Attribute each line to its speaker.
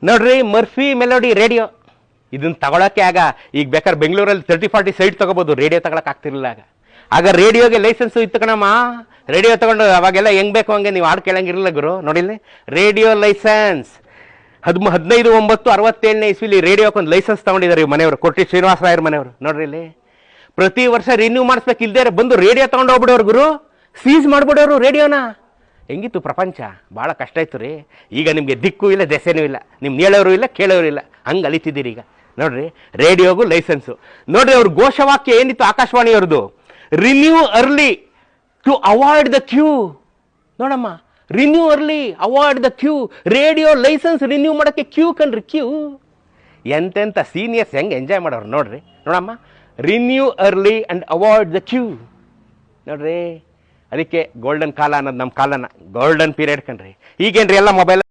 Speaker 1: ನೋಡ್ರಿ Murphy melody radio ಇದನ್ನ ತಗೊಳಕ್ಕೆ ಆಗ ಈಗ ಬೇಕಾದ್ರೆ ಬೆಂಗಳೂರಲ್ಲಿ 30-40 ಸೈಟ್ ತಗೋಬಹುದು, ರೇಡಿಯೋ ತಗೊಳಕ್ ಆಗ್ತಿರ್ಲಿಲ್ಲ ಆಗ ರೇಡಿಯೋಗೆ ಲೈಸೆನ್ಸ್ ಇತ್ತು ಕಣಮ್ಮ. ರೇಡಿಯೋ ತಗೊಂಡು ಅವಾಗೆಲ್ಲ ಹೆಂಗ್ ಬೇಕು ಹಂಗೆ ನೀವು ಹಾಡು ಕೇಳಂಗಿರಲಿಲ್ಲ ಗುರು. ನೋಡಿಲ್ಲಿ ರೇಡಿಯೋ ಲೈಸೆನ್ಸ್ 15/9/67 ಇಸ್ವಿಲಿ ರೇಡಿಯೋಕ್ಕೆ ಒಂದು ಲೈಸೆನ್ಸ್ ತಗೊಂಡಿದ್ದಾರೆ ಈ ಮನೆಯವರು, ಕೊಟ್ಟಿ ಶ್ರೀನಿವಾಸ ರಾಯರ್ ಮನೆಯವರು. ನೋಡ್ರಿ ಇಲ್ಲಿ ಪ್ರತಿ ವರ್ಷ ರಿನ್ಯೂ ಮಾಡಿಸ್ಬೇಕು, ಇಲ್ದೇ ಬಂದು ರೇಡಿಯೋ ತಗೊಂಡು ಹೋಗ್ಬಿಡೋರು ಗುರು, ಸೀಸ್ ಮಾಡ್ಬಿಡೋರು ರೇಡಿಯೋನ. ಹೆಂಗಿತ್ತು ಪ್ರಪಂಚ, ಭಾಳ ಕಷ್ಟ ಇತ್ತು ರೀ. ಈಗ ನಿಮಗೆ ದಿಕ್ಕು ಇಲ್ಲ ದೆಸೆನೂ ಇಲ್ಲ, ನಿಮ್ಗೆ ಹೇಳೋರು ಇಲ್ಲ ಕೇಳೋರು ಇಲ್ಲ, ಹಂಗೆ ಅಲಿತಿದ್ದೀರಿ ಈಗ. ನೋಡ್ರಿ ರೇಡಿಯೋಗೂ ಲೈಸೆನ್ಸು. ನೋಡ್ರಿ ಅವ್ರ ಘೋಷವಾಕ್ಯ ಏನಿತ್ತು ಆಕಾಶವಾಣಿಯವ್ರದ್ದು, renew early to avoid the queue. ನೋಡಮ್ಮ, renew early avoid the queue. Radio licence renew ಮಾಡೋಕ್ಕೆ ಕ್ಯೂ ಕಣ್ರಿ, ಕ್ಯೂ. ಎಂತೆಂಥ ಸೀನಿಯರ್ಸ್ ಹೆಂಗೆ ಎಂಜಾಯ್ ಮಾಡೋರು ನೋಡ್ರಿ. ನೋಡಮ್ಮ, renew early and avoid the queue. ನೋಡ್ರಿ ಅದಕ್ಕೆ ಗೋಲ್ಡನ್ ಕಾಲ ಅನ್ನೋದು ನಮ್ಮ ಕಾಲನ, ಗೋಲ್ಡನ್ ಪೀರಿಯಡ್ ಕಣ್ರಿ. ಈಗೇನ್ರಿ ಎಲ್ಲ ಮೊಬೈಲ್